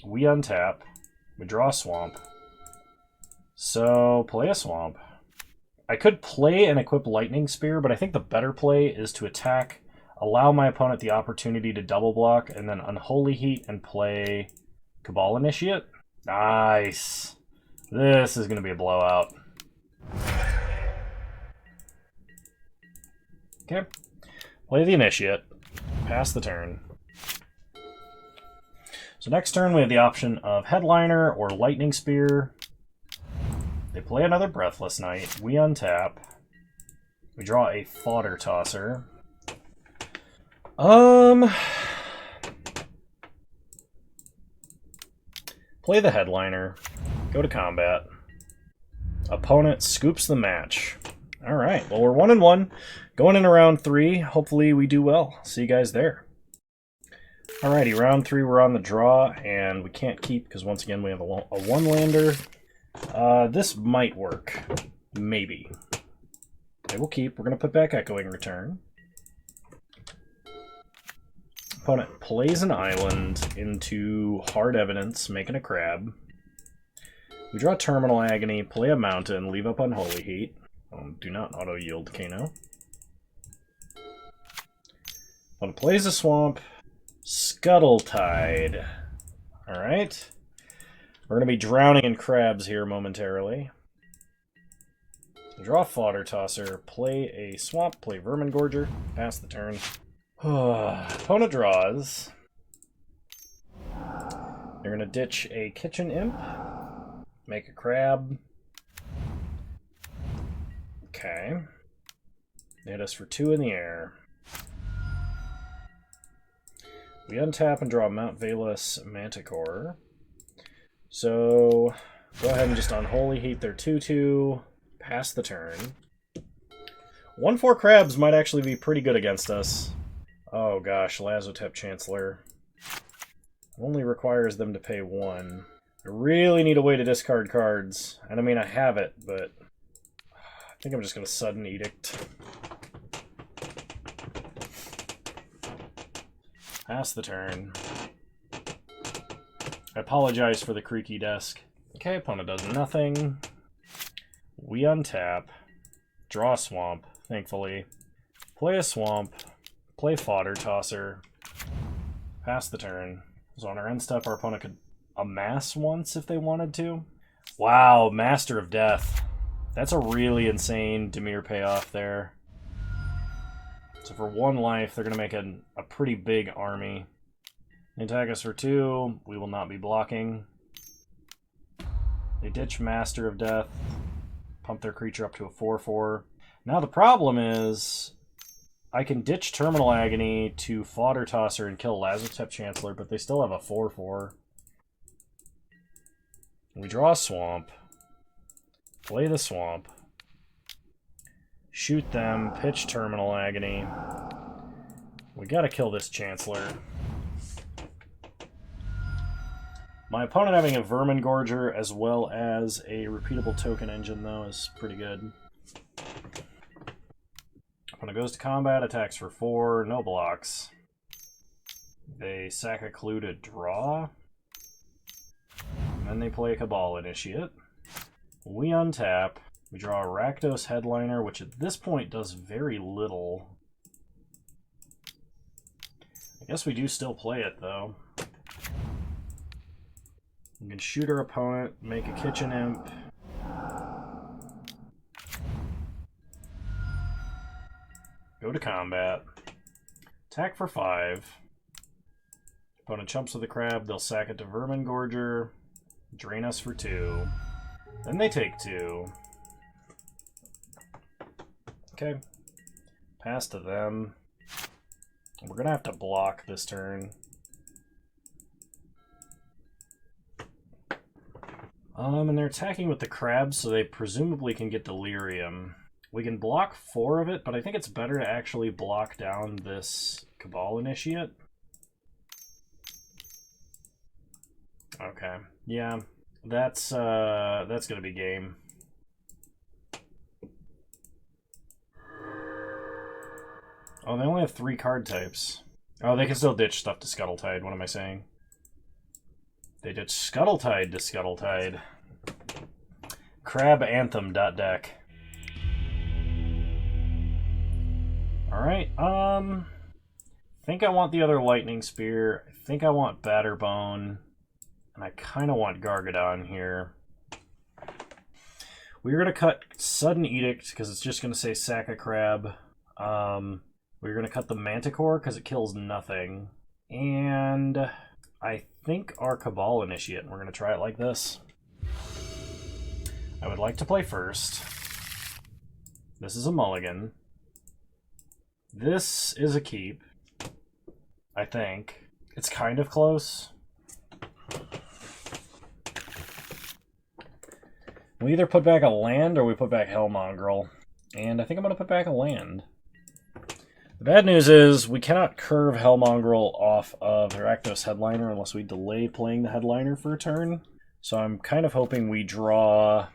We untap. We draw a Swamp. So, play a Swamp. I could play and equip Lightning Spear, but I think the better play is to attack, allow my opponent the opportunity to double block, and then Unholy Heat and play Cabal Initiate. Nice. This is going to be a blowout. Okay. Play the Initiate. Pass the turn. So next turn we have the option of Headliner or Lightning Spear. They play another Breathless Knight. We untap. We draw a Fodder Tosser. Play the Headliner. Go to combat. Opponent scoops the match. Alright, well we're 1-1. Going in round 3. Hopefully we do well. See you guys there. Alrighty, round 3 we're on the draw, and we can't keep because once again we have a 1-lander. This might work. Maybe. Okay, we'll keep. We're going to put back Echoing Return. Opponent plays an island into Hard Evidence, making a crab. We draw Terminal Agony, play a Mountain, leave up Unholy Heat. Do not auto-yield Kano. Opponent plays a Swamp. Scuttle Tide. Alright. We're going to be drowning in crabs here momentarily. Draw Fodder Tosser, play a Swamp, play Vermin Gorger, pass the turn. Opponent draws. They're going to ditch a Kitchen Imp, make a crab. Okay. They hit us for 2 in the air. We untap and draw Mount Valus Manticore. So, go ahead and just Unholy Heat their 2-2, pass the turn. 1-4 crabs might actually be pretty good against us. Oh gosh, Lazotep Chancellor. Only requires them to pay 1. I really need a way to discard cards. And I mean, I have it, but I think I'm just going to Sudden Edict. Pass the turn. I apologize for the creaky desk. Okay, opponent does nothing. We untap. Draw a Swamp, thankfully. Play a Swamp. Play Fodder Tosser. Pass the turn. So on our end step, our opponent could amass once if they wanted to. Wow, Master of Death. That's a really insane Dimir payoff there. So for 1 life, they're going to make a pretty big army. They attack us for 2. We will not be blocking. They ditch Master of Death. Pump their creature up to a 4-4. Now the problem is I can ditch Terminal Agony to Fodder Tosser and kill Lazotep Chancellor, but they still have a 4-4. We draw a Swamp. Play the Swamp. Shoot them, pitch Terminal Agony. We gotta kill this Chancellor. My opponent having a Vermin Gorger as well as a repeatable token engine, though, is pretty good. Opponent goes to combat, attacks for 4, no blocks. They sack a clue to draw. And then they play a Cabal Initiate. We untap. We draw a Rakdos Headliner, which at this point does very little. I guess we do still play it, though. We can shoot our opponent, make a Kitchen Imp. Go to combat. Attack for 5. Opponent chumps with a crab, they'll sack it to Vermin Gorger. Drain us for 2. Then they take 2. Okay. Pass to them. We're going to have to block this turn. And they're attacking with the crabs, so they presumably can get Delirium. We can block 4 of it, but I think it's better to actually block down this Cabal Initiate. Okay. Yeah. That's gonna be game. Oh, they only have 3 card types. Oh, they can still ditch stuff to Scuttletide. What am I saying? They ditch Scuttletide to Scuttletide. Crab Anthem .deck. Alright, I think I want the other Lightning Spear. I think I want Batterbone. And I kind of want Gargadon here. We're going to cut Sudden Edict because it's just going to say sack a crab. We're going to cut the Manticore because it kills nothing. And I think our Cabal Initiate. We're going to try it like this. I would like to play first. This is a mulligan. This is a keep. I think. It's kind of close. We either put back a land or we put back Hellmongrel. And I think I'm going to put back a land. The bad news is we cannot curve Hellmongrel off of Rakdos Headliner unless we delay playing the Headliner for a turn. So I'm kind of hoping we draw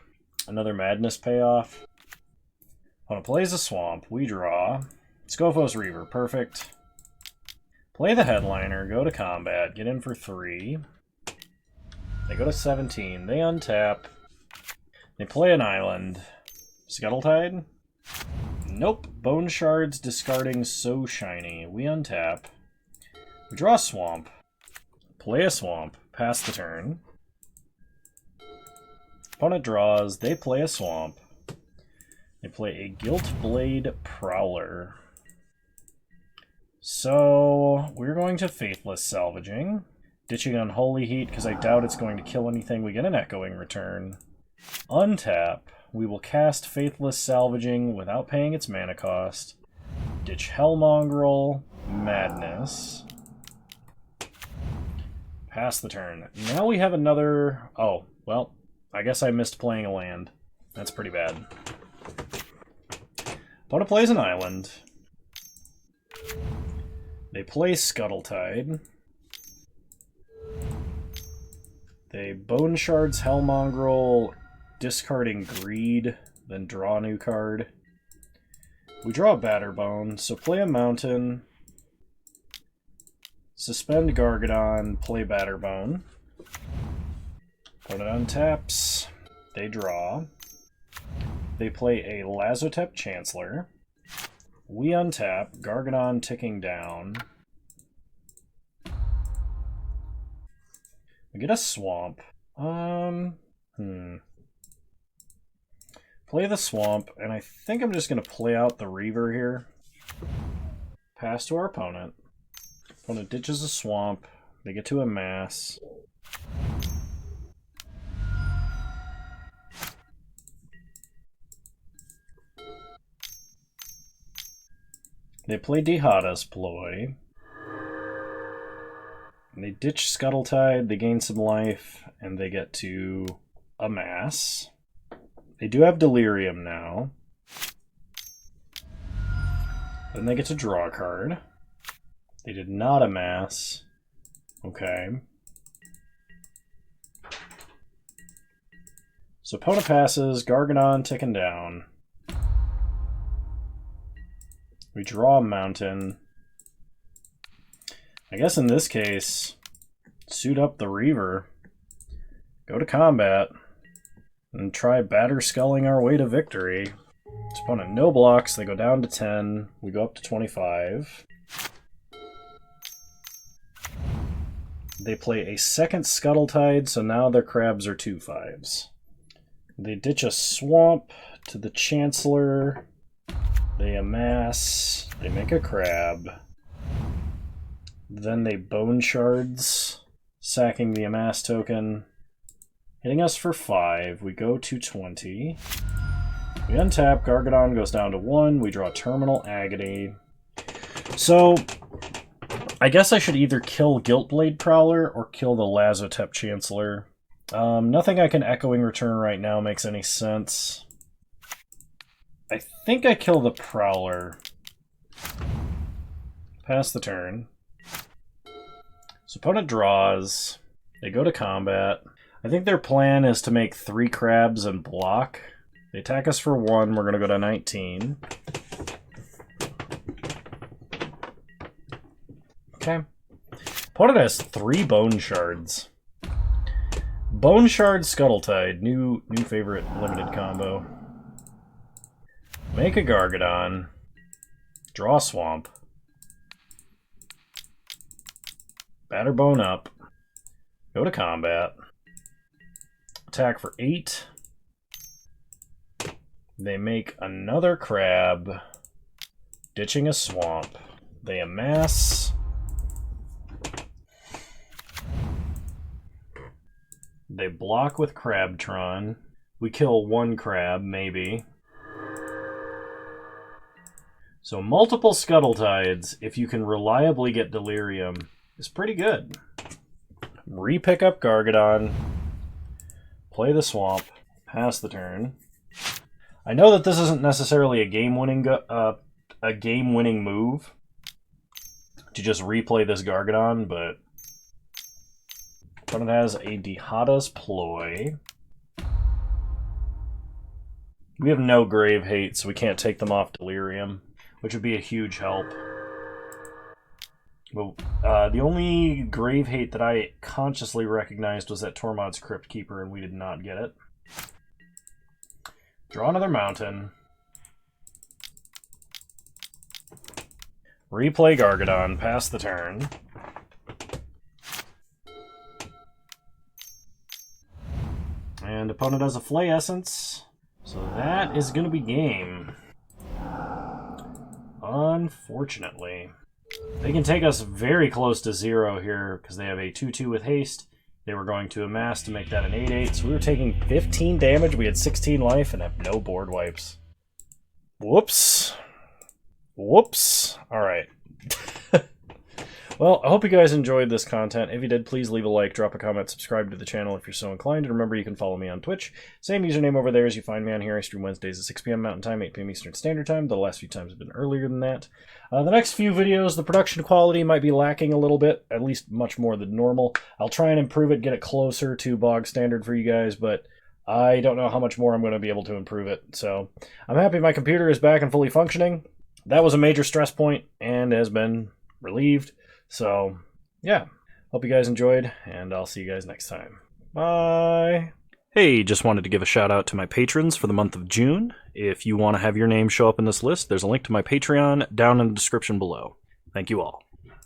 another Madness payoff. Opponent plays a Swamp. We draw. Scophos Reaver. Perfect. Play the Headliner. Go to combat. Get in for 3. They go to 17. They untap. They play an island. Scuttletide? Nope. Bone Shards discarding So Shiny. We untap. We draw a Swamp. Play a Swamp. Pass the turn. Opponent draws. They play a Swamp. They play a Gilt Blade Prowler. So we're going to Faithless Salvaging. Ditching Unholy Heat because I doubt it's going to kill anything. We get an Echoing Return. Untap. We will cast Faithless Salvaging without paying its mana cost. Ditch Hellmongrel. Madness. Pass the turn. Now we have another... Oh, well, I guess I missed playing a land. That's pretty bad. Opponent plays an island. They play Scuttletide. They Bone Shards Hellmongrel, discarding Greed, then draw a new card. We draw a Batterbone, so play a Mountain. Suspend Gargadon, play Batterbone. Opponent untaps. They draw. They play a Lazotep Chancellor. We untap. Gargadon ticking down. We get a Swamp. Play the Swamp, and I think I'm just going to play out the Reaver here. Pass to our opponent. Opponent ditches a Swamp. They get to amass. They play Dihada's Ploy. And they ditch Scuttletide, they gain some life, and they get to amass. They do have Delirium now. Then they get to draw a card. They did not amass. Okay. So opponent passes, Gargadon ticking down. We draw a mountain. I guess in this case, suit up the Reaver, go to combat, and try batter sculling our way to victory. This opponent no blocks, they go down to 10, we go up to 25. They play a second Scuttletide, so now their crabs are 2/5s. They ditch a swamp to the Chancellor. They amass. They make a crab. Then they bone shards, sacking the amass token, hitting us for 5. We go to 20. We untap. Gargadon goes down to 1. We draw Terminal Agony. So I guess I should either kill Guiltblade Prowler or kill the Lazotep Chancellor. Nothing I can Echoing Return right now makes any sense. I think I kill the Prowler. Pass the turn. So opponent draws. They go to combat. I think their plan is to make 3 crabs and block. They attack us for 1. We're going to go to 19. Okay. Opponent has 3 Bone Shards. Bone Shard Scuttletide, new favorite limited combo. Make a Gargadon. Draw Swamp. Batter Bone up. Go to combat. Attack for 8. They make another crab. Ditching a swamp. They amass. They block with Crabtron. We kill 1 crab, maybe. So multiple Scuttletides, if you can reliably get Delirium, is pretty good. Re-pick up Gargadon. Play the swamp. Pass the turn. I know that this isn't necessarily a game-winning move to just replay this Gargadon, but opponent has a Dihada's Ploy. We have no Grave Hate, so we can't take them off Delirium, which would be a huge help. Well, the only Grave Hate that I consciously recognized was that Tormod's Crypt Keeper, and we did not get it. Draw another mountain. Replay Gargadon, pass the turn. And opponent has a Flay Essence. So that is going to be game. Unfortunately. They can take us very close to 0 here because they have a 2/2 with haste. They were going to amass to make that an 8/8. So we were taking 15 damage. We had 16 life and have no board wipes. Whoops. Whoops. Alright. Well, I hope you guys enjoyed this content. If you did, please leave a like, drop a comment, subscribe to the channel if you're so inclined, and remember you can follow me on Twitch. Same username over there as you find me on here. I stream Wednesdays at 6 p.m. Mountain Time, 8 p.m. Eastern Standard Time. The last few times have been earlier than that. The next few videos, the production quality might be lacking a little bit, at least much more than normal. I'll try and improve it, get it closer to bog standard for you guys, but I don't know how much more I'm going to be able to improve it. So I'm happy my computer is back and fully functioning. That was a major stress point and has been relieved. So yeah, hope you guys enjoyed, and I'll see you guys next time. Bye! Hey, just wanted to give a shout out to my patrons for the month of June. If you want to have your name show up in this list, there's a link to my Patreon down in the description below. Thank you all.